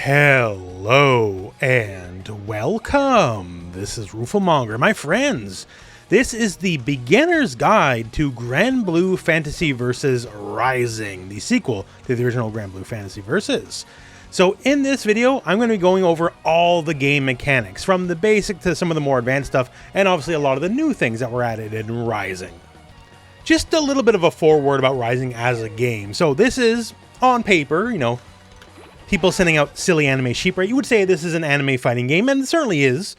Hello and welcome. This is rooflemonger, my friends. This is the beginner's guide to Granblue Fantasy Versus Rising, the sequel to the original Granblue Fantasy Versus. So in this video, I'm going to be going over all the game mechanics, from the basic to some of the more advanced stuff, and obviously a lot of the new things that were added in Rising. Just a little bit of a foreword about Rising as a game. So this is, on paper, people sending out silly anime sheep, right? You would say this is an anime fighting game, and it certainly is.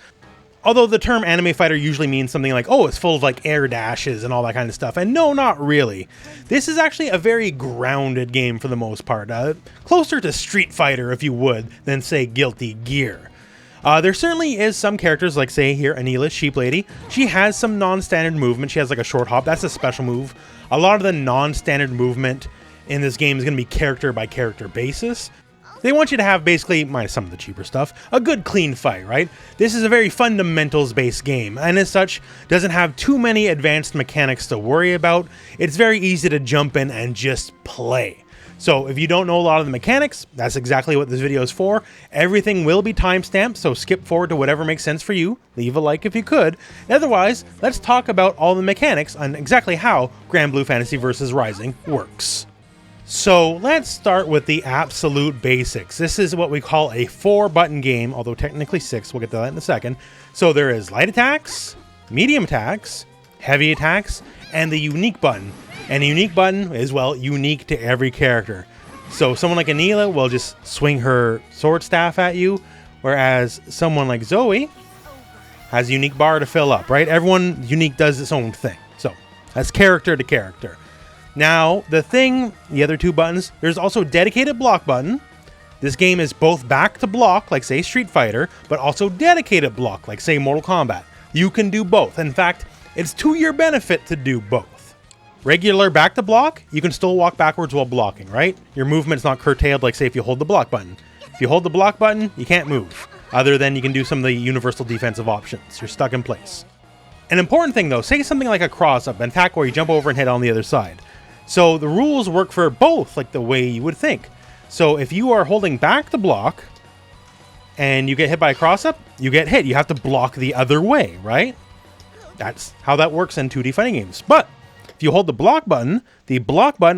Although the term anime fighter usually means something like, oh, it's full of like air dashes and all that kind of stuff. And no, not really. This is actually a very grounded game for the most part. Closer to Street Fighter, if you would, than say Guilty Gear. There certainly is some characters, like say here, Anila, Sheep Lady. She has some non-standard movement. She has like a short hop. That's a special move. A lot of the non-standard movement in this game is going to be character by character basis. They want you to have basically, minus some of the cheaper stuff, a good clean fight, right? This is a very fundamentals-based game, and as such, doesn't have too many advanced mechanics to worry about. It's very easy to jump in and just play. So if you don't know a lot of the mechanics, that's exactly what this video is for. Everything will be timestamped, so skip forward to whatever makes sense for you. Leave a like if you could. Otherwise, let's talk about all the mechanics on exactly how Granblue Fantasy Versus Rising works. So let's start with the absolute basics. This is what we call a 4-button game, although technically 6. We'll get to that in a second. So there is light attacks, medium attacks, heavy attacks, and the unique button. And a unique button is, well, unique to every character. So someone like Anila will just swing her sword staff at you, whereas someone like Zoe has a unique bar to fill up, right? Everyone unique does its own thing. So that's character to character. Now, the other two buttons, there's also dedicated block button. This game is both back to block, like say Street Fighter, but also dedicated block, like say Mortal Kombat. You can do both. In fact, it's to your benefit to do both. Regular back to block, you can still walk backwards while blocking, right? Your movement's not curtailed, like say if you hold the block button. If you hold the block button, you can't move, other than you can do some of the universal defensive options. You're stuck in place. An important thing though, say something like a cross-up, an attack where you jump over and hit on the other side. So the rules work for both, like the way you would think. So if you are holding back to block and you get hit by a cross-up, you get hit. You have to block the other way, right? That's how that works in 2D fighting games. But if you hold the block button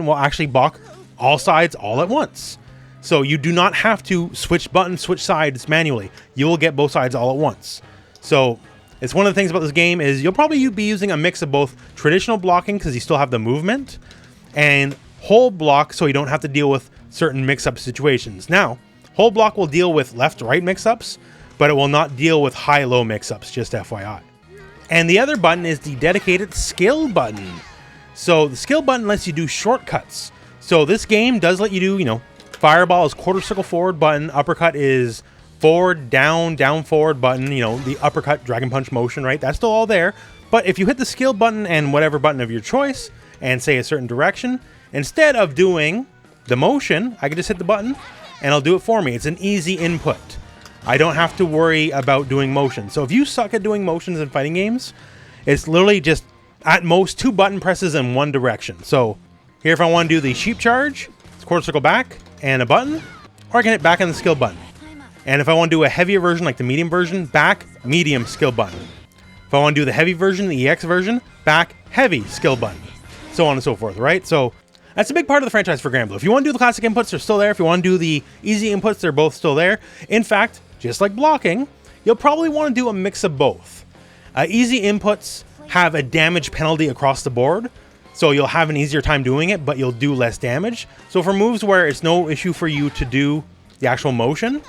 will actually block all sides all at once. So you do not have to switch buttons, switch sides manually. You will get both sides all at once. So it's one of the things about this game is you'll probably be using a mix of both traditional blocking, because you still have the movement, and hold block, so you don't have to deal with certain mix-up situations. Now, hold block will deal with left-right mix-ups, but it will not deal with high-low mix-ups, just FYI. And the other button is the dedicated skill button. So the skill button lets you do shortcuts. So this game does let you do, fireball is quarter circle forward button, uppercut is forward, down, down, forward button, the uppercut, dragon punch motion, right? That's still all there. But if you hit the skill button and whatever button of your choice, and say a certain direction, instead of doing the motion, I can just hit the button and it'll do it for me. It's an easy input. I don't have to worry about doing motion. So if you suck at doing motions in fighting games, it's literally just at most 2 button presses in one direction. So here, if I want to do the sheep charge, it's quarter circle back and a button, or I can hit back on the skill button. And if I want to do a heavier version, like the medium version, back, medium, skill button. If I want to do the heavy version, the EX version, back, heavy, skill button. So on and so forth, right? So that's a big part of the franchise for Granblue. If you want to do the classic inputs, they're still there. If you want to do the easy inputs, they're both still there. In fact, just like blocking, you'll probably want to do a mix of both. Easy inputs have a damage penalty across the board, so you'll have an easier time doing it, but you'll do less damage. So for moves where it's no issue for you to do the actual motion,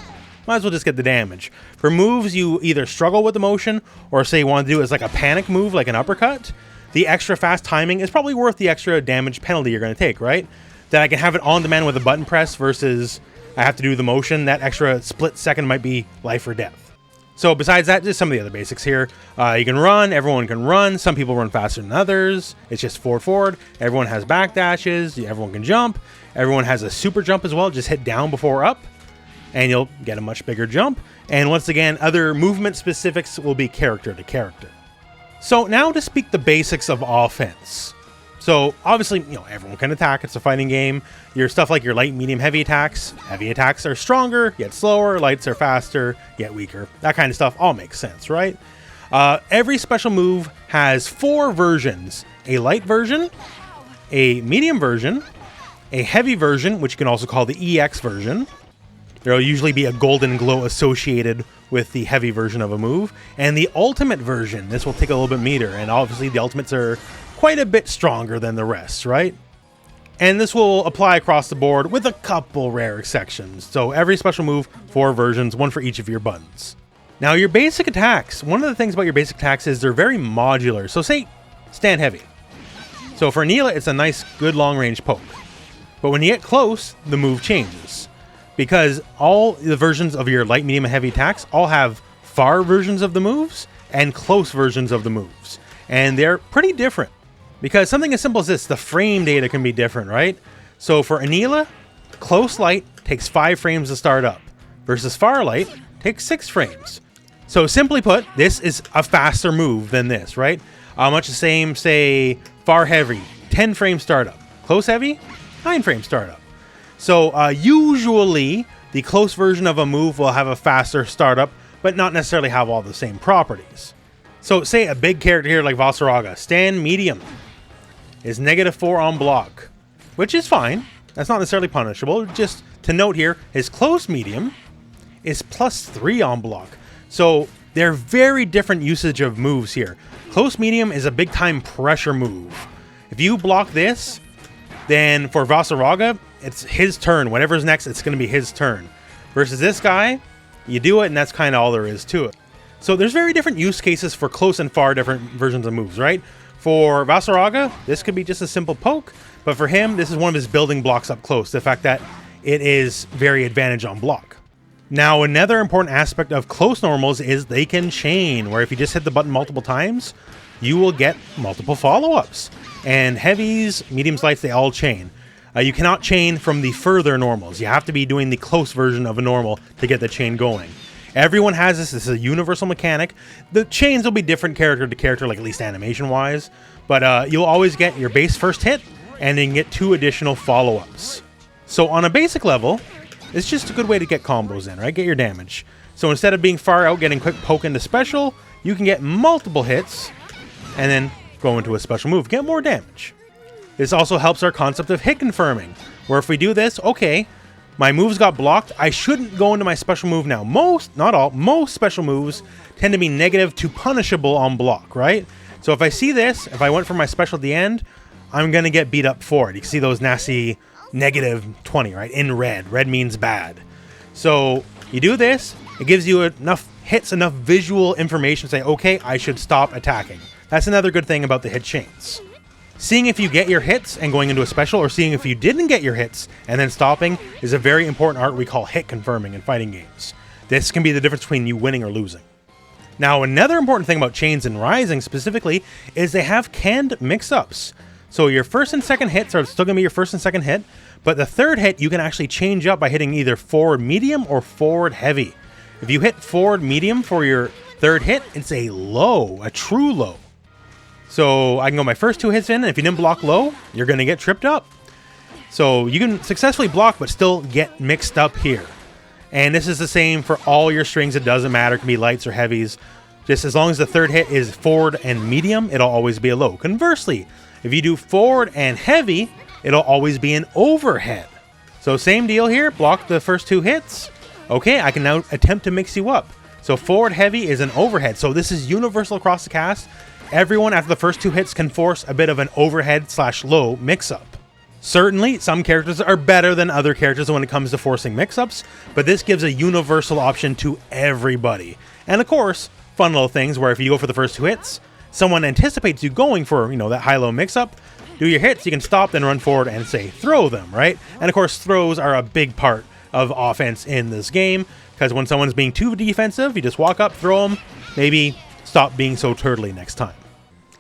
might as well just get the damage. For moves you either struggle with the motion, or say you want to do it as like a panic move, like an uppercut, the extra fast timing is probably worth the extra damage penalty you're going to take, right? That I can have it on demand with a button press versus I have to do the motion. That extra split second might be life or death. So besides that, just some of the other basics here. You can run. Everyone can run. Some people run faster than others. It's just forward. Everyone has back dashes. Everyone can jump. Everyone has a super jump as well. Just hit down before up, and you'll get a much bigger jump. And once again, other movement specifics will be character to character. So now to speak the basics of offense. So obviously, everyone can attack. It's a fighting game. Your stuff like your light, medium, heavy attacks. Heavy attacks are stronger, yet slower. Lights are faster, yet weaker. That kind of stuff all makes sense, right? Every special move has 4 versions. A light version, a medium version, a heavy version, which you can also call the EX version. There will usually be a golden glow associated with the heavy version of a move. And the ultimate version. This will take a little bit meter. And obviously the ultimates are quite a bit stronger than the rest, right? And this will apply across the board with a couple rare exceptions. So every special move, 4 versions, 1 for each of your buttons. Now your basic attacks, one of the things about your basic attacks is they're very modular. So say, stand heavy. So for Anila, it's a nice, good long-range poke. But when you get close, the move changes. Because all the versions of your light, medium, and heavy attacks all have far versions of the moves and close versions of the moves. And they're pretty different. Because something as simple as this, the frame data can be different, right? So for Anila, close light takes 5 frames to start up, versus far light takes 6 frames. So simply put, this is a faster move than this, right? Much the same, say, far heavy, 10 frame startup. Close heavy, 9 frame startup. So usually, the close version of a move will have a faster startup, but not necessarily have all the same properties. So say a big character here like Vasaraga, stand medium, is -4 on block, which is fine. That's not necessarily punishable. Just to note here, his close medium is +3 on block. So they're very different usage of moves here. Close medium is a big time pressure move. If you block this, then for Vasaraga, it's his turn. Whatever's next, it's going to be his turn. Versus this guy, you do it and that's kind of all there is to it. So there's very different use cases for close and far different versions of moves, right? For Vasaraga, this could be just a simple poke, but for him, this is one of his building blocks up close, the fact that it is very advantage on block. Now, another important aspect of close normals is they can chain, where if you just hit the button multiple times, you will get multiple follow-ups. And heavies, mediums, lights, they all chain. You cannot chain from the further normals. You have to be doing the close version of a normal to get the chain going. Everyone has this. This is a universal mechanic. The chains will be different character to character, like at least animation-wise. But you'll always get your base first hit, and then get 2 additional follow-ups. So on a basic level, it's just a good way to get combos in, right? Get your damage. So instead of being far out, getting quick poke into special, you can get multiple hits, and then go into a special move, get more damage. This also helps our concept of hit confirming, where if we do this, okay, my moves got blocked, I shouldn't go into my special move now. Most, not all, most special moves tend to be negative to punishable on block, right? So if I see this, if I went for my special at the end, I'm going to get beat up for it. You can see those nasty -20, right? In red. Red means bad. So you do this, it gives you enough hits, enough visual information to say, okay, I should stop attacking. That's another good thing about the hit chains. Seeing if you get your hits and going into a special, or seeing if you didn't get your hits and then stopping, is a very important art we call hit confirming in fighting games. This can be the difference between you winning or losing. Now, another important thing about chains and Rising specifically is they have canned mix-ups. So your first and second hits are still going to be your first and second hit, but the third hit you can actually change up by hitting either forward medium or forward heavy. If you hit forward medium for your third hit, it's a low, a true low. So I can go my first 2 hits in, and if you didn't block low, you're going to get tripped up. So you can successfully block, but still get mixed up here. And this is the same for all your strings. It doesn't matter. It can be lights or heavies. Just as long as the third hit is forward and medium, it'll always be a low. Conversely, if you do forward and heavy, it'll always be an overhead. So same deal here. Block the first 2 hits. Okay, I can now attempt to mix you up. So forward heavy is an overhead. So this is universal across the cast. Everyone after the first 2 hits can force a bit of an overhead/low mix-up. Certainly, some characters are better than other characters when it comes to forcing mix-ups, but this gives a universal option to everybody. And of course, fun little things where if you go for the first 2 hits, someone anticipates you going for, that high-low mix-up, do your hits, you can stop, then run forward and say, throw them, right? And of course, throws are a big part of offense in this game, because when someone's being too defensive, you just walk up, throw them, maybe stop being so turtly next time.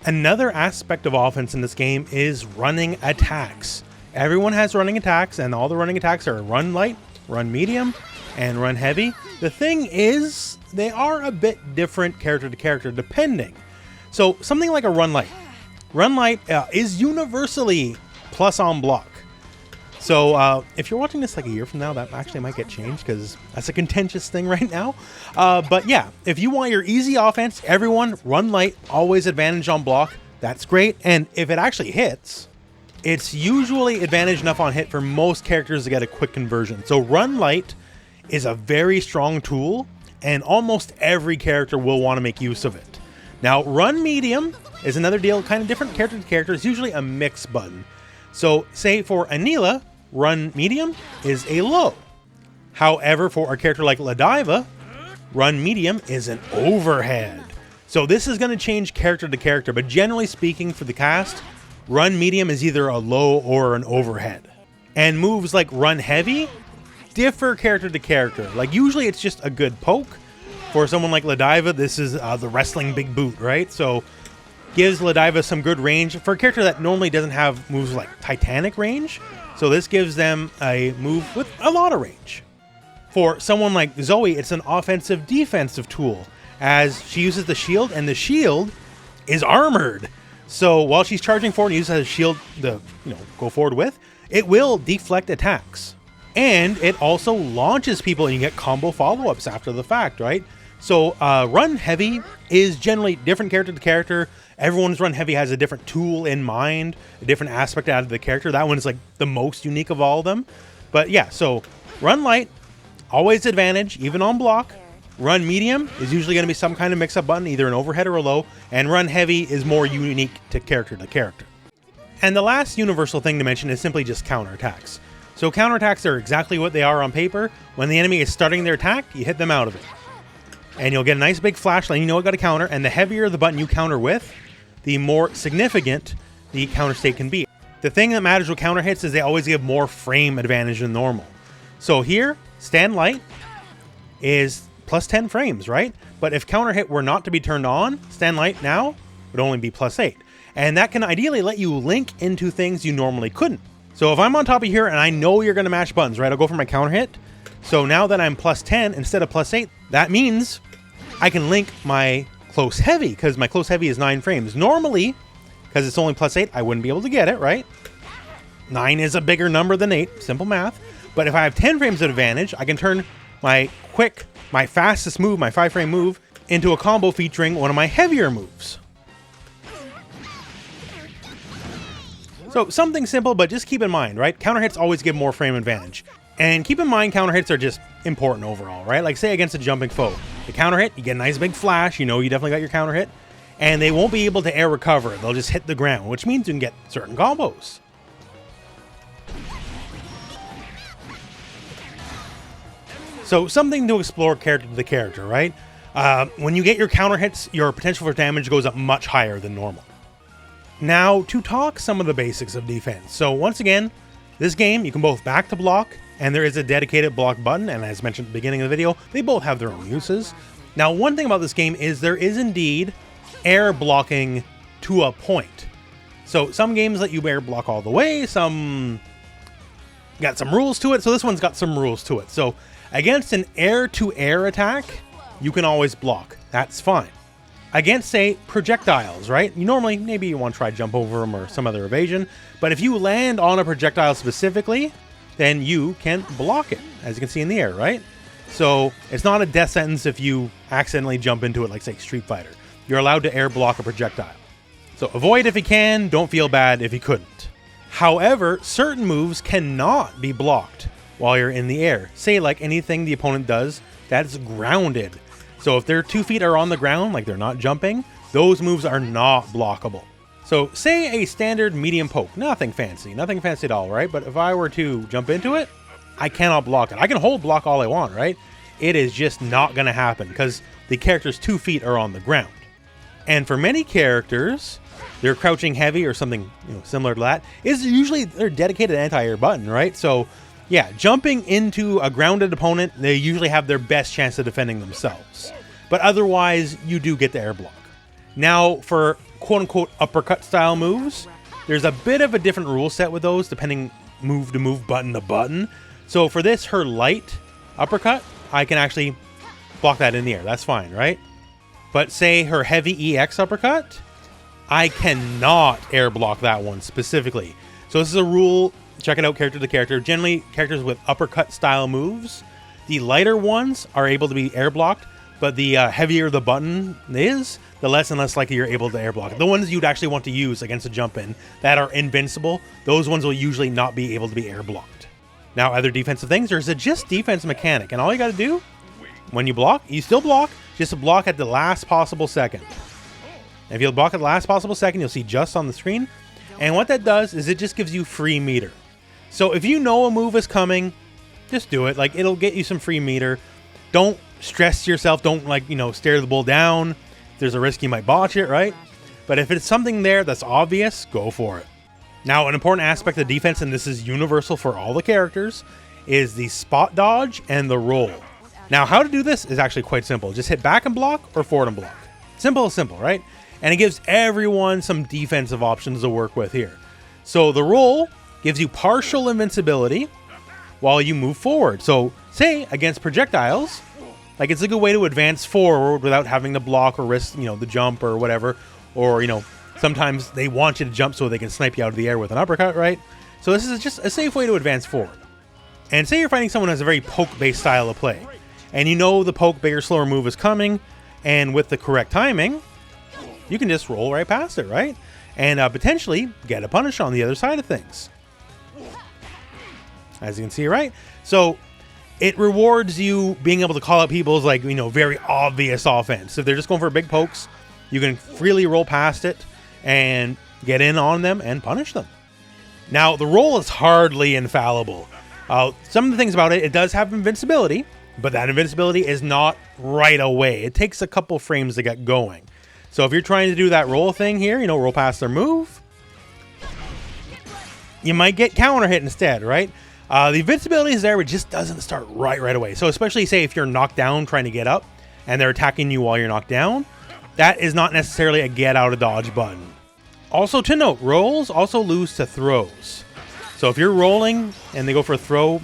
Another aspect of offense in this game is running attacks. Everyone has running attacks, and all the running attacks are run light, run medium, and run heavy. The thing is, they are a bit different character to character depending. So something like a run light. Run light is universally plus on block. So if you're watching this like a year from now, that actually might get changed because that's a contentious thing right now. But yeah, if you want your easy offense, everyone, run light, always advantage on block. That's great. And if it actually hits, it's usually advantage enough on hit for most characters to get a quick conversion. So run light is a very strong tool, and almost every character will want to make use of it. Now, run medium is another deal, kind of different character to character. It's usually a mix button. So say for Anila, run medium is a low. However, for a character like Ladiva, run medium is an overhead. So this is going to change character to character, but generally speaking for the cast, run medium is either a low or an overhead. And moves like run heavy differ character to character. Like usually it's just a good poke. For someone like Ladiva, this is the wrestling big boot, right? So gives Ladiva some good range for a character that normally doesn't have moves like Titanic range. So this gives them a move with a lot of range. For someone like Zoe, it's an offensive defensive tool as she uses the shield, and the shield is armored. So while she's charging forward and uses a shield to go forward with, it will deflect attacks. And it also launches people and you get combo follow-ups after the fact, right? So run heavy is generally different character to character. Everyone's run heavy has a different tool in mind, a different aspect out of the character. That one is like the most unique of all of them. But yeah, so run light, always advantage, even on block. Run medium is usually going to be some kind of mix-up button, either an overhead or a low. And run heavy is more unique to character to character. And the last universal thing to mention is simply just counterattacks. So counterattacks are exactly what they are on paper. When the enemy is starting their attack, you hit them out of it. And you'll get a nice big flash letting you know it got a counter, and the heavier the button you counter with, the more significant the counter state can be. The thing that matters with counter hits is they always give more frame advantage than normal. So here, stand light is plus 10 frames, right? But if counter hit were not to be turned on, stand light now would only be plus 8. And that can ideally let you link into things you normally couldn't. So if I'm on top of here and I know you're going to mash buttons, right? I'll go for my counter hit. So now that I'm plus 10 instead of plus 8, that means I can link my close heavy because my close heavy is 9 frames. Normally, because it's only plus 8, I wouldn't be able to get it, right? 9 is a bigger number than 8, simple math. But if I have 10 frames of advantage, I can turn my fastest move, my 5-frame move, into a combo featuring one of my heavier moves. So something simple, but just keep in mind, right? Counter hits always give more frame advantage. And keep in mind, counter hits are just important overall, right? Like say against a jumping foe. The counter hit, you get a nice big flash, you know you definitely got your counter hit. And they won't be able to air recover. They'll just hit the ground, which means you can get certain combos. So something to explore character to the character, right? When you get your counter hits, your potential for damage goes up much higher than normal. Now, to talk some of the basics of defense. So once again, this game, you can both back to block, and there is a dedicated block button, and as mentioned at the beginning of the video, they both have their own uses. Now, one thing about this game is there is indeed air blocking to a point. So some games let you air block all the way, some got some rules to it, so this one's got some rules to it. So against an air-to-air attack, you can always block. That's fine. Against, say, projectiles, right? Maybe you want to try jump over them or some other evasion, but if you land on a projectile specifically, then you can block it, as you can see in the air, right? So it's not a death sentence if you accidentally jump into it, like, say, Street Fighter. You're allowed to air block a projectile. So avoid if you can, don't feel bad if you couldn't. However, certain moves cannot be blocked while you're in the air. Say, like anything the opponent does that's grounded. So if their 2 feet are on the ground, like they're not jumping, those moves are not blockable. So say a standard medium poke, nothing fancy at all, right? But if I were to jump into it, I cannot block it. I can hold block all I want, right? It is just not going to happen because the character's 2 feet are on the ground. And for many characters, their crouching heavy or something similar to that is usually their dedicated anti-air button, right? So yeah, jumping into a grounded opponent, they usually have their best chance of defending themselves. But otherwise, you do get the air block. Now, for quote-unquote uppercut style moves, there's a bit of a different rule set with those, depending move to move, button to button. So for this, her light uppercut, I can actually block that in the air. That's fine, right? But say her heavy EX uppercut, I cannot air block that one specifically. So this is a rule. Check it out character to character. Generally, characters with uppercut style moves, the lighter ones are able to be air blocked, but the heavier the button is, the less and less likely you're able to air block it. The ones you'd actually want to use against a jump in that are invincible, those ones will usually not be able to be air blocked. Now, other defensive things, there's a just defense mechanic, and all you got to do when you block, you still block, just block at the last possible second. If you'll block at the last possible second, you'll see just on the screen. And what that does is it just gives you free meter. So if you know a move is coming, just do it. Like, it'll get you some free meter. Don't stress yourself. Don't, like, stare the bull down. There's a risk you might botch it, right? But if it's something there that's obvious, go for it. Now, an important aspect of defense, and this is universal for all the characters, is the spot dodge and the roll. Now, how to do this is actually quite simple. Just hit back and block or forward and block. Simple, right? And it gives everyone some defensive options to work with here. So the roll gives you partial invincibility while you move forward. So say against projectiles, like, it's a good way to advance forward without having to block or risk, the jump or whatever. Or, sometimes they want you to jump so they can snipe you out of the air with an uppercut, right? So this is just a safe way to advance forward. And say you're fighting someone who has a very poke-based style of play, and the poke, bigger, slower move is coming, and with the correct timing, you can just roll right past it, right? And potentially get a punish on the other side of things. As you can see, right? So it rewards you being able to call out people's, like, very obvious offense. If they're just going for big pokes, you can freely roll past it and get in on them and punish them. Now, the roll is hardly infallible. Some of the things about it, it does have invincibility, but that invincibility is not right away. It takes a couple frames to get going. So if you're trying to do that roll thing here, roll past their move, you might get counter hit instead, right? The invincibility is there, but it just doesn't start right away. So especially, say, if you're knocked down trying to get up and they're attacking you while you're knocked down, that is not necessarily a get out of dodge button. Also to note, rolls also lose to throws. So if you're rolling and they go for a throw,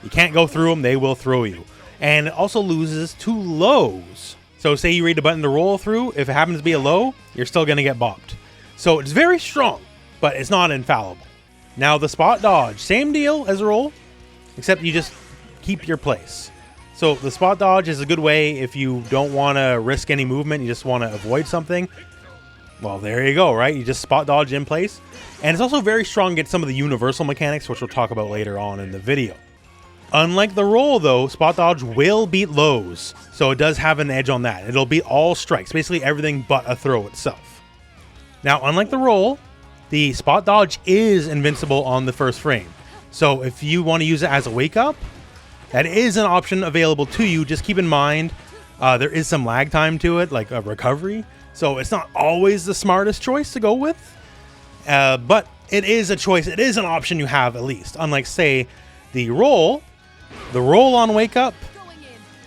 you can't go through them, they will throw you. And it also loses to lows. So say you read a button to roll through, if it happens to be a low, you're still going to get bopped. So it's very strong, but it's not infallible. Now the spot dodge, same deal as a roll, except you just keep your place. So the spot dodge is a good way if you don't want to risk any movement, you just want to avoid something. Well, there you go, right? You just spot dodge in place. And it's also very strong against some of the universal mechanics, which we'll talk about later on in the video. Unlike the roll, though, spot dodge will beat lows, so it does have an edge on that. It'll beat all strikes, basically everything but a throw itself. Now, unlike the roll, the spot dodge is invincible on the first frame. So if you want to use it as a wake-up, that is an option available to you. Just keep in mind, there is some lag time to it, like a recovery. So it's not always the smartest choice to go with, but it is a choice. It is an option you have at least. Unlike, say, the roll on wake up,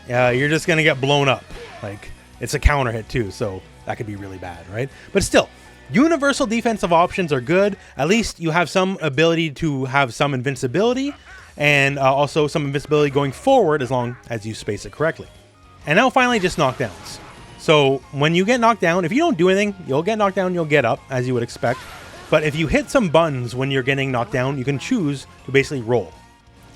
you're just going to get blown up. Like, it's a counter hit too, so that could be really bad, right? But still, universal defensive options are good. At least you have some ability to have some invincibility, and also some invincibility going forward as long as you space it correctly. And now finally, just knockdowns. So when you get knocked down, if you don't do anything, you'll get knocked down, you'll get up, as you would expect. But if you hit some buttons when you're getting knocked down, you can choose to basically roll.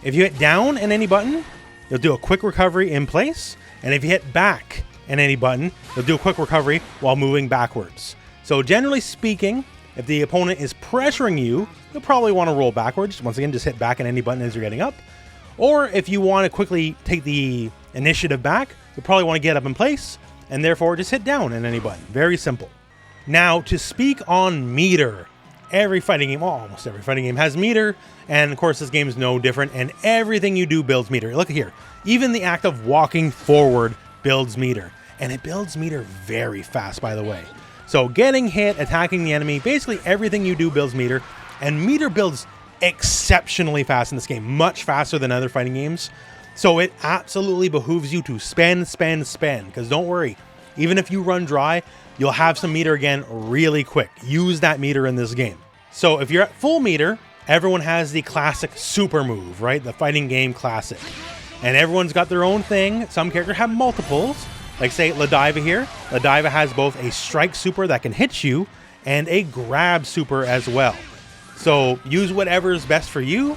If you hit down in any button, you'll do a quick recovery in place. And if you hit back in any button, you'll do a quick recovery while moving backwards. So generally speaking, if the opponent is pressuring you, you'll probably want to roll backwards. Once again, just hit back in any button as you're getting up. Or if you want to quickly take the initiative back, you'll probably want to get up in place, and therefore just hit down in any button. Very simple. Now, to speak on meter, every fighting game, well, almost every fighting game has meter, and of course this game is no different, and everything you do builds meter. Look at here. Even the act of walking forward builds meter, and it builds meter very fast, by the way. So getting hit, attacking the enemy, basically everything you do builds meter, and meter builds exceptionally fast in this game, much faster than other fighting games. So it absolutely behooves you to spend, because don't worry, even if you run dry, you'll have some meter again really quick. Use that meter in this game. So if you're at full meter, everyone has the classic super move, right? The fighting game classic. And everyone's got their own thing. Some characters have multiples. Like, say, Ladiva here. Ladiva has both a strike super that can hit you and a grab super as well. So use whatever is best for you.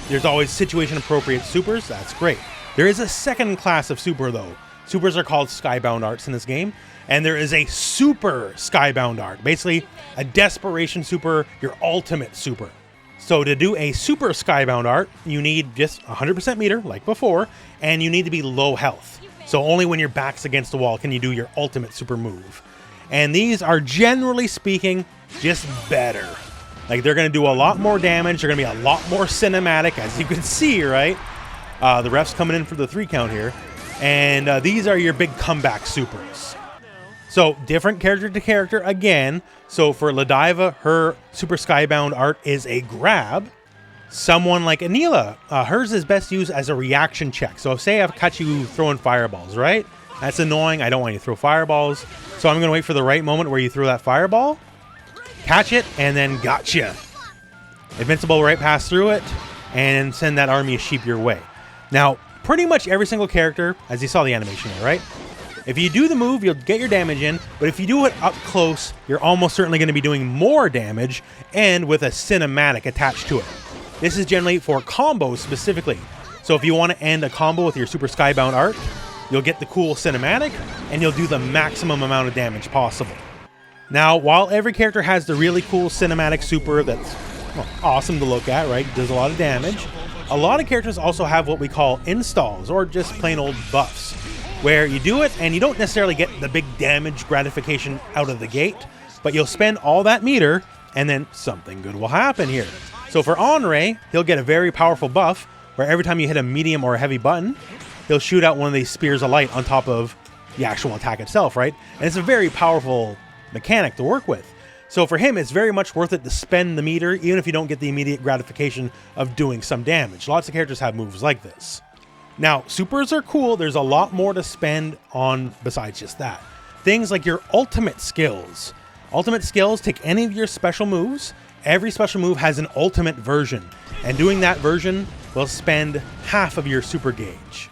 There's always situation appropriate supers. That's great. There is a second class of super though. Supers are called skybound arts in this game. And there is a super skybound art. Basically a desperation super, your ultimate super. So to do a super skybound art, you need just 100% meter like before. And you need to be low health. So only when your back's against the wall can you do your ultimate super move. And these are generally speaking just better. Like they're going to do a lot more damage. They're going to be a lot more cinematic, as you can see, right? The ref's coming in for the 3 count here. And these are your big comeback supers. So different character to character again. So for Ladiva, her super skybound art is a grab. Someone like Anila, hers is best used as a reaction check. So say I've caught you throwing fireballs, right? That's annoying. I don't want you to throw fireballs. So I'm going to wait for the right moment where you throw that fireball. Catch it, and then gotcha. Invincible right past through it, and send that army of sheep your way. Now, pretty much every single character, as you saw the animation there, right? If you do the move, you'll get your damage in, but if you do it up close, you're almost certainly going to be doing more damage, and with a cinematic attached to it. This is generally for combos specifically. So if you want to end a combo with your super skybound art, you'll get the cool cinematic, and you'll do the maximum amount of damage possible. Now, while every character has the really cool cinematic super that's awesome to look at, right? Does a lot of damage. A lot of characters also have what we call installs, or just plain old buffs, where you do it and you don't necessarily get the big damage gratification out of the gate, but you'll spend all that meter and then something good will happen here. So for Onrey, he'll get a very powerful buff where every time you hit a medium or a heavy button, he'll shoot out one of these spears of light on top of the actual attack itself, right? And it's a very powerful mechanic to work with. So for him, it's very much worth it to spend the meter, even if you don't get the immediate gratification of doing some damage. Lots of characters have moves like this. Now, supers are cool. There's a lot more to spend on besides just that. Things like your ultimate skills. Ultimate skills take any of your special moves. Every special move has an ultimate version, and doing that version will spend half of your super gauge.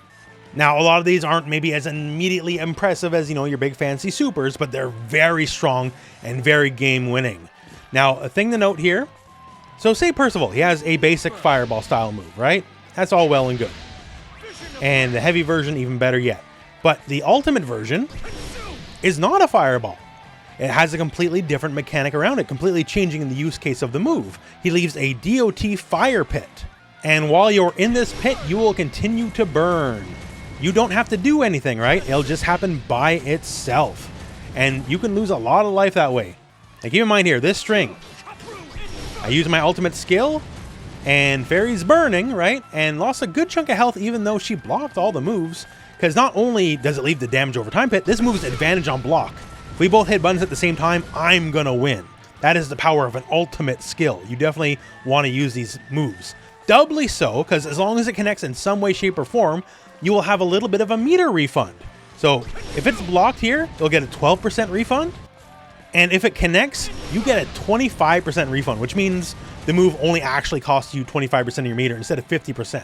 Now, a lot of these aren't maybe as immediately impressive as, your big fancy supers, but they're very strong and very game-winning. Now, a thing to note here, so say Percival, he has a basic fireball style move, right? That's all well and good. And the heavy version, even better yet. But the ultimate version is not a fireball. It has a completely different mechanic around it, completely changing the use case of the move. He leaves a DOT fire pit. And while you're in this pit, you will continue to burn. You don't have to do anything, right? It'll just happen by itself. And you can lose a lot of life that way. Now keep in mind here, this string, I use my ultimate skill, and Fairy's burning, right? And lost a good chunk of health even though she blocked all the moves. Because not only does it leave the damage over time pit, this move's advantage on block. If we both hit buttons at the same time, I'm gonna win. That is the power of an ultimate skill. You definitely want to use these moves. Doubly so, because as long as it connects in some way, shape, or form, you will have a little bit of a meter refund. So if it's blocked here, you'll get a 12% refund. And if it connects, you get a 25% refund, which means the move only actually costs you 25% of your meter instead of 50%.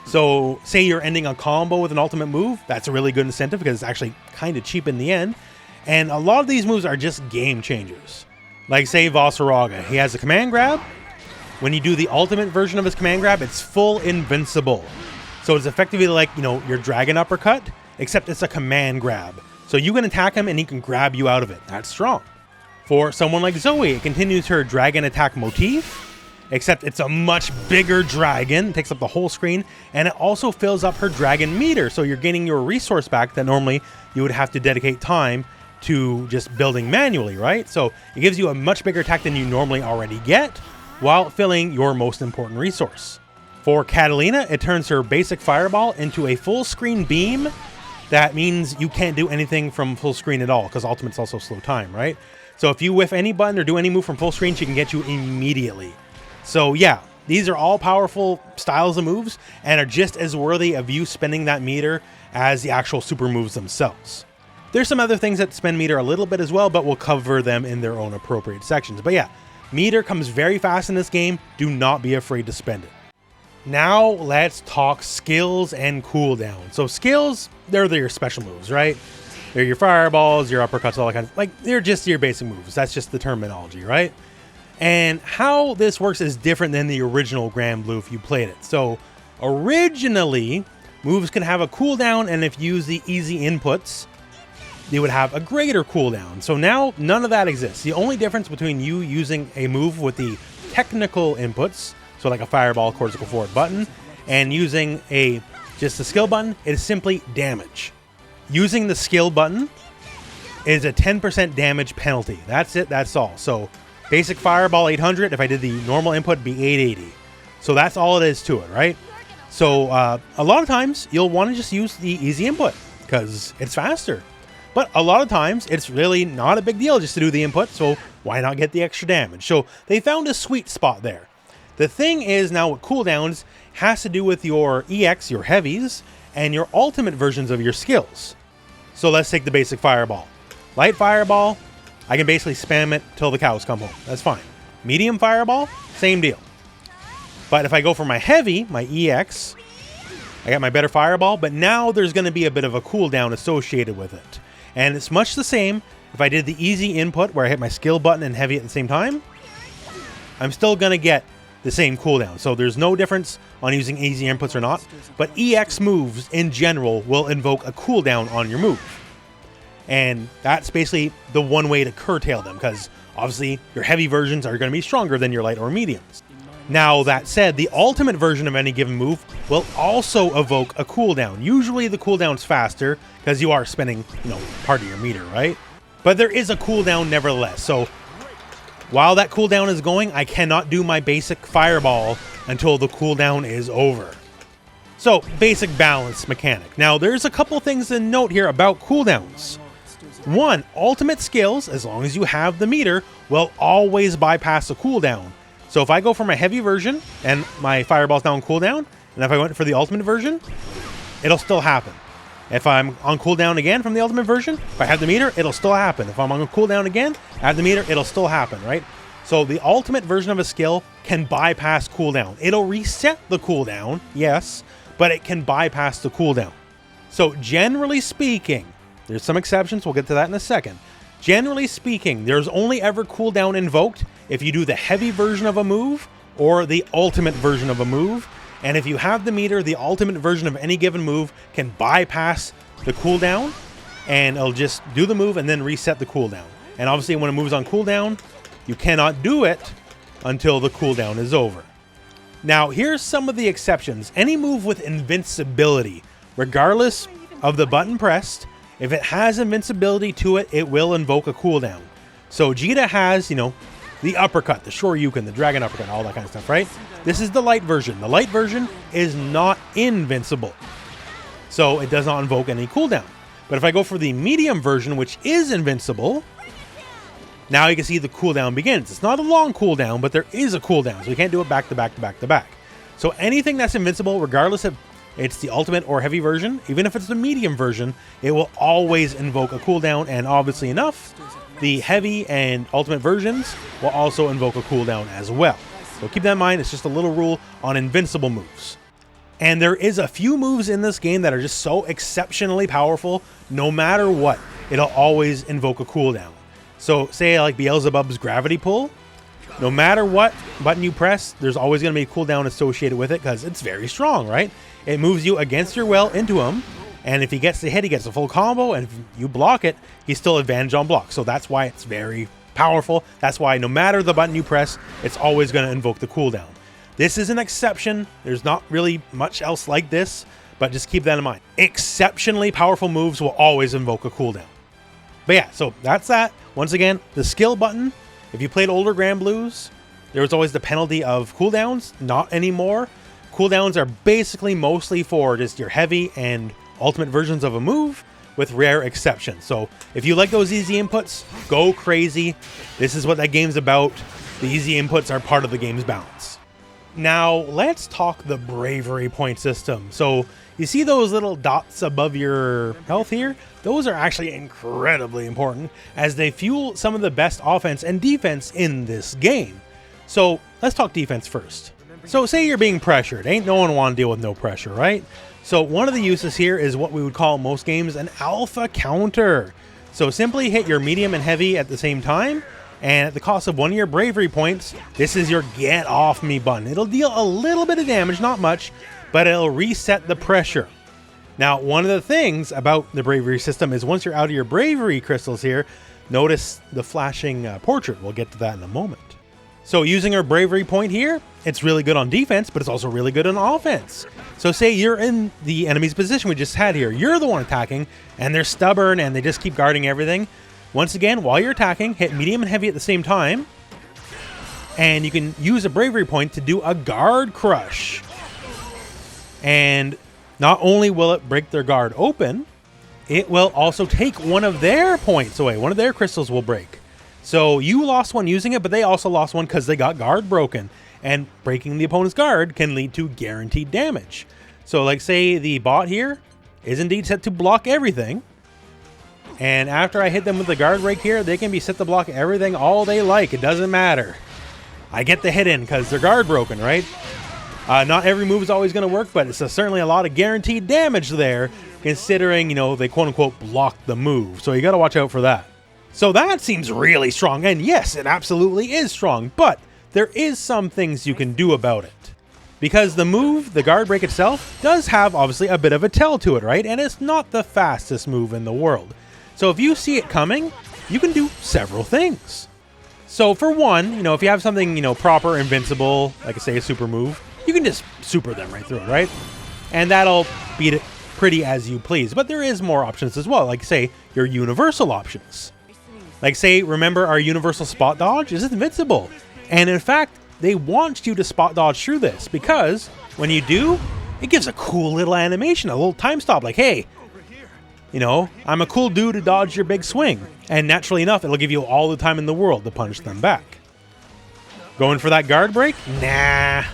So say you're ending a combo with an ultimate move, that's a really good incentive because it's actually kind of cheap in the end. And a lot of these moves are just game changers. Like say Vasaraga, he has a command grab. When you do the ultimate version of his command grab, it's full invincible. So it's effectively like, your dragon uppercut, except it's a command grab. So you can attack him and he can grab you out of it. That's strong. For someone like Zoe, it continues her dragon attack motif, except it's a much bigger dragon, it takes up the whole screen, and it also fills up her dragon meter. So you're gaining your resource back that normally you would have to dedicate time to just building manually, right? So it gives you a much bigger attack than you normally already get, while filling your most important resource. For Catalina, it turns her basic fireball into a full screen beam. That means you can't do anything from full screen at all, because ultimate's also slow time, right? So if you whiff any button or do any move from full screen, she can get you immediately. So yeah, these are all powerful styles of moves and are just as worthy of you spending that meter as the actual super moves themselves. There's some other things that spend meter a little bit as well, but we'll cover them in their own appropriate sections. But yeah, meter comes very fast in this game. Do not be afraid to spend it. Now let's talk skills and cooldowns. So skills, they're your special moves, right? They're your fireballs, your uppercuts, all that kind of, like, they're just your basic moves. That's just the terminology, right? And how this works is different than the original Granblue if you played it. So originally, moves can have a cooldown, and if you use the easy inputs, they would have a greater cooldown. So now none of that exists. The only difference between you using a move with the technical inputs, so like a fireball, cortical forward button, and using just a skill button, it is simply damage. Using the skill button is a 10% damage penalty. That's it, that's all. So basic fireball 800, if I did the normal input, it'd be 880. So that's all it is to it, right? So a lot of times you'll want to just use the easy input because it's faster. But a lot of times it's really not a big deal just to do the input, so why not get the extra damage? So they found a sweet spot there. The thing is now with cooldowns has to do with your EX, your heavies, and your ultimate versions of your skills. So let's take the basic fireball. Light fireball, I can basically spam it till the cows come home. That's fine. Medium fireball, same deal. But if I go for my heavy, my EX, I got my better fireball, but now there's going to be a bit of a cooldown associated with it. And it's much the same if I did the easy input where I hit my skill button and heavy at the same time. I'm still going to get the same cooldown. So there's no difference on using easy inputs or not. But EX moves in general will invoke a cooldown on your move. And that's basically the one way to curtail them, because obviously your heavy versions are going to be stronger than your light or mediums. Now, that said, the ultimate version of any given move will also evoke a cooldown. Usually the cooldown's faster because you are spending, part of your meter, right? But there is a cooldown nevertheless. So while that cooldown is going, I cannot do my basic fireball until the cooldown is over. So, basic balance mechanic. Now, there's a couple things to note here about cooldowns. One, ultimate skills, as long as you have the meter, will always bypass a cooldown. So if I go for my heavy version and my fireball's now on cooldown, and if I went for the ultimate version, it'll still happen. If I'm on cooldown again from the ultimate version, if I have the meter, it'll still happen. If I'm on cooldown again, I have the meter, it'll still happen, right? So the ultimate version of a skill can bypass cooldown. It'll reset the cooldown, yes, but it can bypass the cooldown. So generally speaking, there's some exceptions, we'll get to that in a second. Generally speaking, there's only ever cooldown invoked if you do the heavy version of a move or the ultimate version of a move. And if you have the meter, the ultimate version of any given move can bypass the cooldown, and it'll just do the move and then reset the cooldown. And obviously when a move's on cooldown, you cannot do it until the cooldown is over. Now, here's some of the exceptions. Any move with invincibility, regardless of the button pressed, if it has invincibility to it, it will invoke a cooldown. So Vegeta has, the uppercut, the Shoryuken, the dragon uppercut, all that kind of stuff, right? This is the light version. The light version is not invincible, so it does not invoke any cooldown. But if I go for the medium version, which is invincible, now you can see the cooldown begins. It's not a long cooldown, but there is a cooldown, so you can't do it back to back to back to back. So anything that's invincible, regardless if it's the ultimate or heavy version, even if it's the medium version, it will always invoke a cooldown, and obviously enough, the heavy and ultimate versions will also invoke a cooldown as well. So keep that in mind, it's just a little rule on invincible moves. And there is a few moves in this game that are just so exceptionally powerful, no matter what, it'll always invoke a cooldown. So say like Beelzebub's gravity pull, no matter what button you press, there's always going to be a cooldown associated with it because it's very strong, right? It moves you against your will into him, and if he gets the hit, he gets a full combo, and if you block it, he's still advantage on block. So that's why it's very powerful. That's why no matter the button you press, it's always going to invoke the cooldown. This is an exception. There's not really much else like this, but just keep that in mind. Exceptionally powerful moves will always invoke a cooldown. But yeah, so that's that. Once again, the skill button, if you played older Granblues, there was always the penalty of cooldowns. Not anymore. Cooldowns are basically mostly for just your heavy and ultimate versions of a move, with rare exceptions. So if you like those easy inputs, go crazy. This is what that game's about. The easy inputs are part of the game's balance. Now let's talk the bravery point system. So you see those little dots above your health here? Those are actually incredibly important as they fuel some of the best offense and defense in this game. So let's talk defense first. So say you're being pressured. Ain't no one want to deal with no pressure, right? So one of the uses here is what we would call in most games an alpha counter. So simply hit your medium and heavy at the same time, and at the cost of 1 of your bravery points, this is your get off me button. It'll deal a little bit of damage, not much, but it'll reset the pressure. Now, one of the things about the bravery system is once you're out of your bravery crystals here, notice the flashing portrait. We'll get to that in a moment. So using our bravery point here, it's really good on defense, but it's also really good on offense. So say you're in the enemy's position we just had here. You're the one attacking, and they're stubborn, and they just keep guarding everything. Once again, while you're attacking, hit medium and heavy at the same time, and you can use a bravery point to do a guard crush. And not only will it break their guard open, it will also take one of their points away. One of their crystals will break. So you lost one using it, but they also lost one because they got guard broken. And breaking the opponent's guard can lead to guaranteed damage. So like say the bot here is indeed set to block everything. And after I hit them with the guard break here, they can be set to block everything all they like. It doesn't matter. I get the hit in because they're guard broken, right? Not every move is always going to work, but it's certainly a lot of guaranteed damage there, considering, you know, they quote-unquote blocked the move. So you got to watch out for that. So that seems really strong, and yes, it absolutely is strong, but there is some things you can do about it. Because the move, the guard break itself, does have obviously a bit of a tell to it, right? And it's not the fastest move in the world. So if you see it coming, you can do several things. So for one, you know, if you have something, you know, proper, invincible, like I say a super move, you can just super them right through it, right? And that'll beat it pretty as you please. But there is more options as well, like say your universal options. Like say, remember our universal spot dodge is invincible. And in fact, they want you to spot dodge through this because when you do, it gives a cool little animation, a little time stop like, hey, you know, I'm a cool dude to dodge your big swing. And naturally enough, it'll give you all the time in the world to punch them back. Going for that guard break? Nah.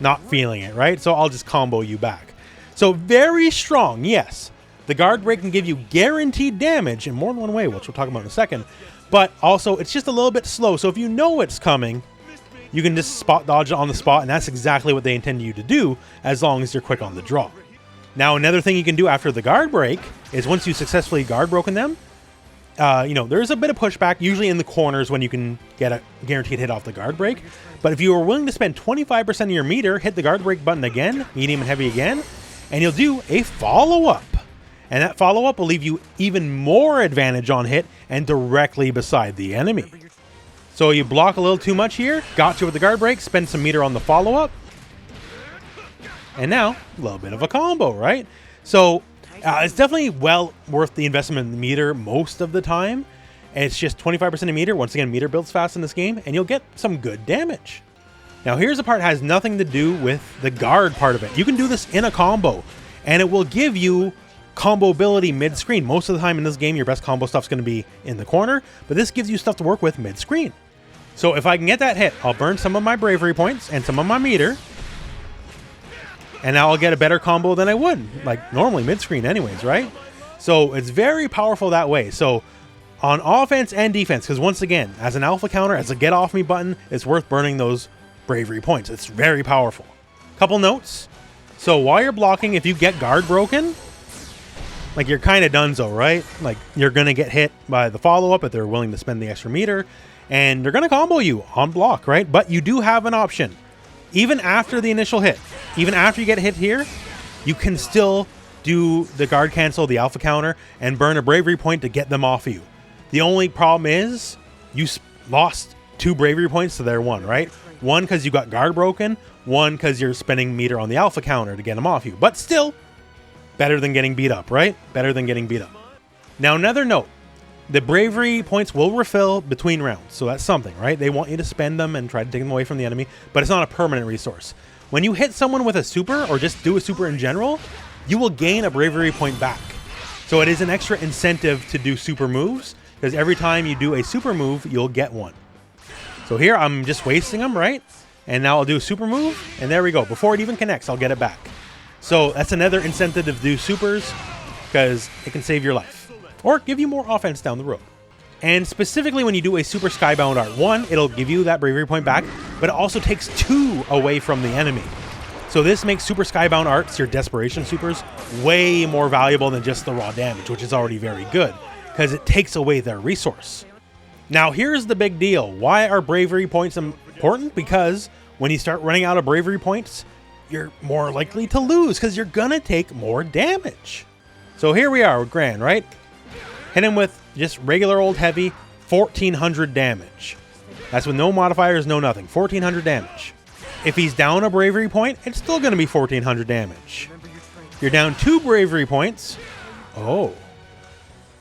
Not feeling it, right? So I'll just combo you back. So very strong, yes. The guard break can give you guaranteed damage in more than one way, which we'll talk about in a second. But also, it's just a little bit slow. So if you know it's coming, you can just spot dodge it on the spot, and that's exactly what they intend you to do, as long as you're quick on the draw. Now, another thing you can do after the guard break is once you successfully guard broken them, you know, there's a bit of pushback, usually in the corners when you can get a guaranteed hit off the guard break. But if you are willing to spend 25% of your meter, hit the guard break button again, medium and heavy again, and you'll do a follow-up. And that follow-up will leave you even more advantage on hit and directly beside the enemy. So you block a little too much here, got you with the guard break, spend some meter on the follow-up, and now a little bit of a combo, right? So it's definitely well worth the investment in the meter most of the time. And it's just 25% of meter. Once again, meter builds fast in this game, and you'll get some good damage. Now here's a part that has nothing to do with the guard part of it. You can do this in a combo, and it will give you combo ability mid-screen. Most of the time in this game, your best combo stuff's going to be in the corner, but this gives you stuff to work with mid-screen. So if I can get that hit, I'll burn some of my bravery points and some of my meter, and now I'll get a better combo than I would, like normally mid-screen anyways, right? So it's very powerful that way. So on offense and defense, because once again, as an alpha counter, as a get off me button, it's worth burning those bravery points. It's very powerful. Couple notes. So while you're blocking, if you get guard broken, like you're kind of donezo, right? Like you're going to get hit by the follow-up if they're willing to spend the extra meter, and they're going to combo you on block, right? But you do have an option. Even after the initial hit, even after you get hit here, you can still do the guard cancel, the alpha counter, and burn a bravery point to get them off of you. The only problem is you lost 2 bravery points to their 1, right? 1 because you got guard broken, 1 because you're spending meter on the alpha counter to get them off you. But still, better than getting beat up, right? Better than getting beat up. Now, another note. The bravery points will refill between rounds, so that's something, right? They want you to spend them and try to take them away from the enemy, but it's not a permanent resource. When you hit someone with a super, or just do a super in general, you will gain a bravery point back. So it is an extra incentive to do super moves, because every time you do a super move, you'll get one. So here, I'm just wasting them, right? And now I'll do a super move, and there we go. Before it even connects, I'll get it back. So that's another incentive to do supers, because it can save your life. Or give you more offense down the road. And specifically when you do a super skybound art, 1, it'll give you that bravery point back, but it also takes 2 away from the enemy. So this makes Super Skybound Arts, your Desperation Supers, way more valuable than just the raw damage, which is already very good, because it takes away their resource. Now here's the big deal. Why are bravery points important? Because when you start running out of bravery points, you're more likely to lose, because you're gonna take more damage. So here we are with Gran, right? Hit him with just regular old heavy, 1400 damage. That's with no modifiers, no nothing. 1400 damage. If he's down a bravery point, it's still going to be 1400 damage. You're down 2 bravery points. Oh.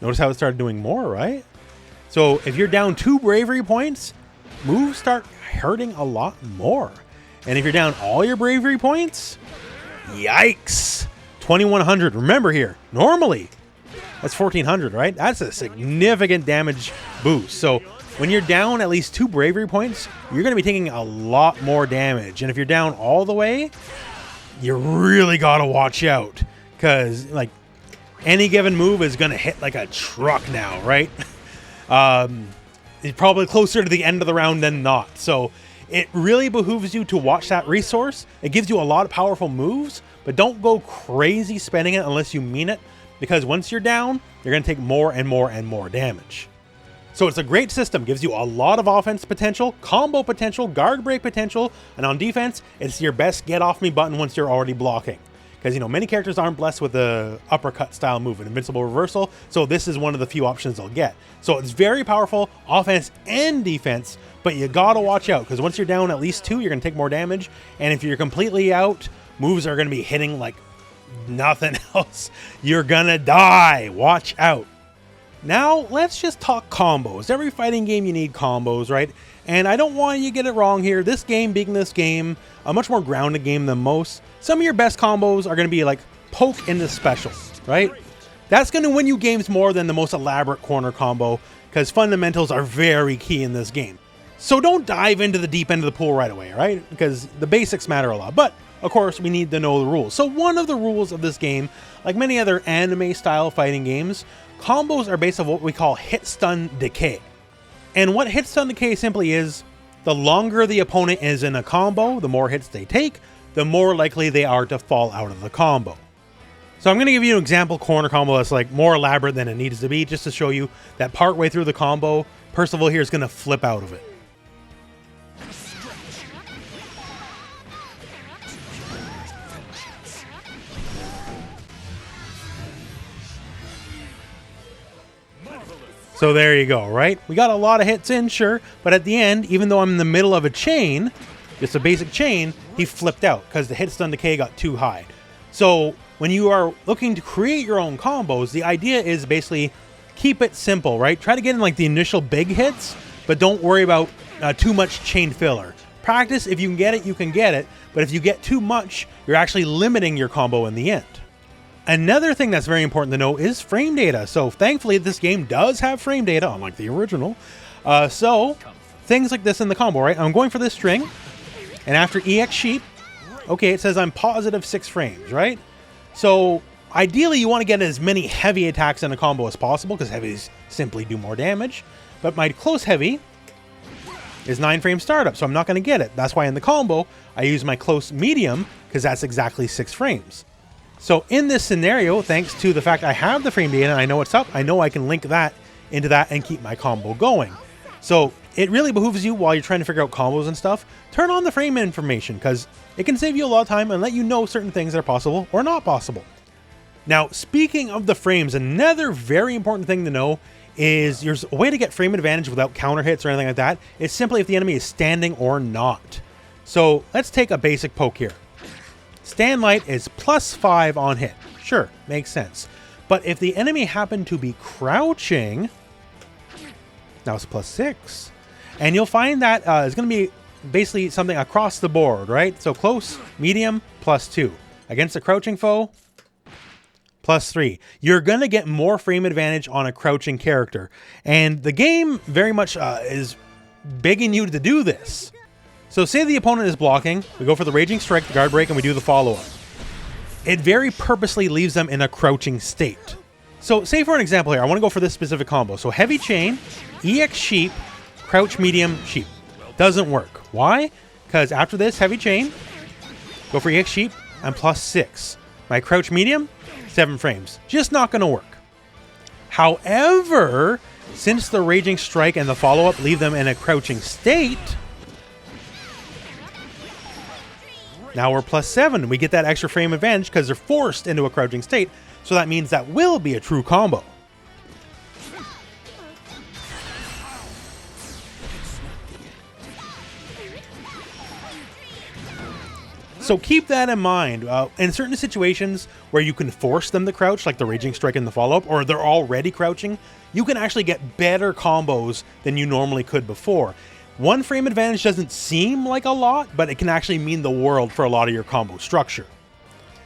Notice how it started doing more, right? So if you're down 2 bravery points, moves start hurting a lot more. And if you're down all your bravery points, yikes. 2100. Remember here, normally, that's 1400, right? That's a significant damage boost. So when you're down at least 2 bravery points, you're going to be taking a lot more damage. And if you're down all the way, you really got to watch out. Because, like, any given move is going to hit like a truck now, right? It's probably closer to the end of the round than not. So it really behooves you to watch that resource. It gives you a lot of powerful moves, but don't go crazy spending it unless you mean it. Because once you're down, you're going to take more and more and more damage. So it's a great system, gives you a lot of offense potential, combo potential, guard break potential, and on defense, it's your best get off me button once you're already blocking. Because, you know, many characters aren't blessed with the uppercut style move, an invincible reversal, so this is one of the few options they'll get. So it's very powerful, offense and defense, but you gotta watch out, because once you're down at least 2, you're gonna take more damage, and if you're completely out, moves are gonna be hitting like nothing else. You're gonna die. Watch out. Now, let's just talk combos. Every fighting game you need combos, right? And I don't want you to get it wrong here. This game, being this game, a much more grounded game than most, some of your best combos are going to be like poke into special, right? That's going to win you games more than the most elaborate corner combo, because fundamentals are very key in this game. So don't dive into the deep end of the pool right away, right? Because the basics matter a lot. But, of course, we need to know the rules. So one of the rules of this game, like many other anime-style fighting games, combos are based on what we call hit stun decay. And what hit stun decay simply is, the longer the opponent is in a combo, the more hits they take, the more likely they are to fall out of the combo. So I'm going to give you an example corner combo that's like more elaborate than it needs to be, just to show you that part way through the combo, Percival here is going to flip out of it. So there you go, right? We got a lot of hits in, sure, but at the end, even though I'm in the middle of a chain, just a basic chain, he flipped out because the hit stun decay got too high. So when you are looking to create your own combos, the idea is basically keep it simple, right? Try to get in like the initial big hits, but don't worry about too much chain filler. Practice, if you can get it, you can get it, but if you get too much, you're actually limiting your combo in the end. Another thing that's very important to know is frame data. So thankfully this game does have frame data, unlike the original. So things like this in the combo, right? I'm going for this string, and after EX sheep, okay, it says I'm positive 6 frames, right? So ideally you want to get as many heavy attacks in a combo as possible, because heavies simply do more damage. But my close heavy is 9 frame startup, so I'm not going to get it. That's why in the combo I use my close medium, because that's exactly 6 frames. So in this scenario, thanks to the fact I have the frame data and I know what's up, I know I can link that into that and keep my combo going. So it really behooves you, while you're trying to figure out combos and stuff, turn on the frame information, because it can save you a lot of time and let you know certain things that are possible or not possible. Now, speaking of the frames, another very important thing to know is there's a way to get frame advantage without counter hits or anything like that. It's simply if the enemy is standing or not. So let's take a basic poke here. Stand light is +5 on hit. Sure, makes sense. But if the enemy happened to be crouching, now it's +6. And you'll find that it's going to be basically something across the board, right? So close, medium, +2. Against a crouching foe, +3. You're going to get more frame advantage on a crouching character. And the game very much is begging you to do this. So say the opponent is blocking, we go for the Raging Strike, the guard break, and we do the follow-up. It very purposely leaves them in a crouching state. So say for an example here, I want to go for this specific combo. So heavy chain, EX sheep, crouch medium sheep. Doesn't work. Why? Because after this heavy chain, Go for EX Sheep, I'm +6. My crouch medium, 7 frames. Just not going to work. However, since the Raging Strike and the follow-up leave them in a crouching state, now we're +7. We get that extra frame advantage because they're forced into a crouching state, so that means that will be a true combo. So keep that in mind. In certain situations where you can force them to crouch, like the Raging Strike and the follow-up, or they're already crouching, you can actually get better combos than you normally could before. 1 frame advantage doesn't seem like a lot, but it can actually mean the world for a lot of your combo structure.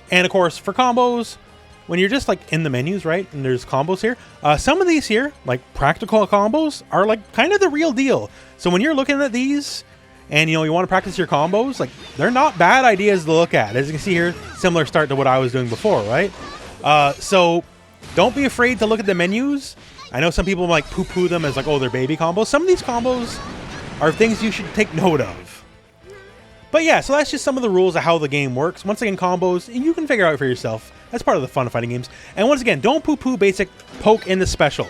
And of course, for combos, when you're just like in the menus, right, and there's combos here, some of these here, like practical combos, are like kind of the real deal. So when you're looking at these, and you want to practice your combos, like they're not bad ideas to look at. As you can see here, similar start to what I was doing before, right? So don't be afraid to look at the menus. I know some people like poo-poo them as like, oh, they're baby combos. Some of these combos are things you should take note of. But yeah, so that's just some of the rules of how the game works. Once again, combos, you can figure out for yourself. That's part of the fun of fighting games. And once again, don't poo-poo basic, poke in the special.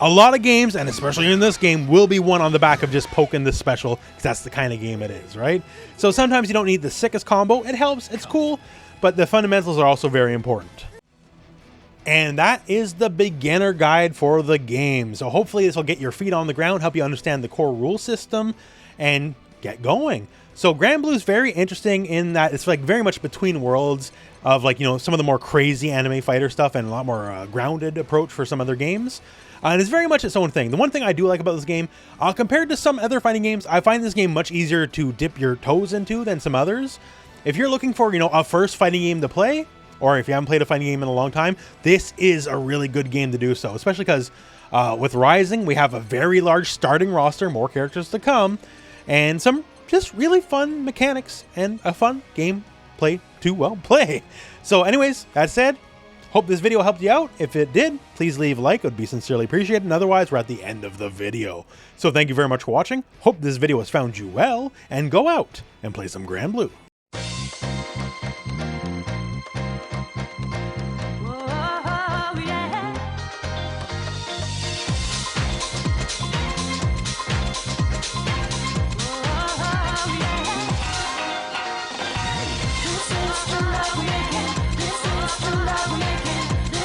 A lot of games, and especially in this game, will be won on the back of just poking the special, because that's the kind of game it is, right? So sometimes you don't need the sickest combo. It helps, it's cool, but the fundamentals are also very important. And that is the beginner guide for the game. So hopefully this will get your feet on the ground, help you understand the core rule system, and get going. So Granblue is very interesting in that it's like very much between worlds of like, some of the more crazy anime fighter stuff and a lot more grounded approach for some other games. And it's very much its own thing. The one thing I do like about this game, compared to some other fighting games, I find this game much easier to dip your toes into than some others. If you're looking for, a first fighting game to play, or if you haven't played a fighting game in a long time, this is a really good game to do so. Especially because with Rising, we have a very large starting roster, more characters to come, and some just really fun mechanics and a fun game to play. So anyways, that said, hope this video helped you out. If it did, please leave a like. It would be sincerely appreciated. And otherwise, we're at the end of the video. So thank you very much for watching. Hope this video has found you well, and go out and play some Granblue.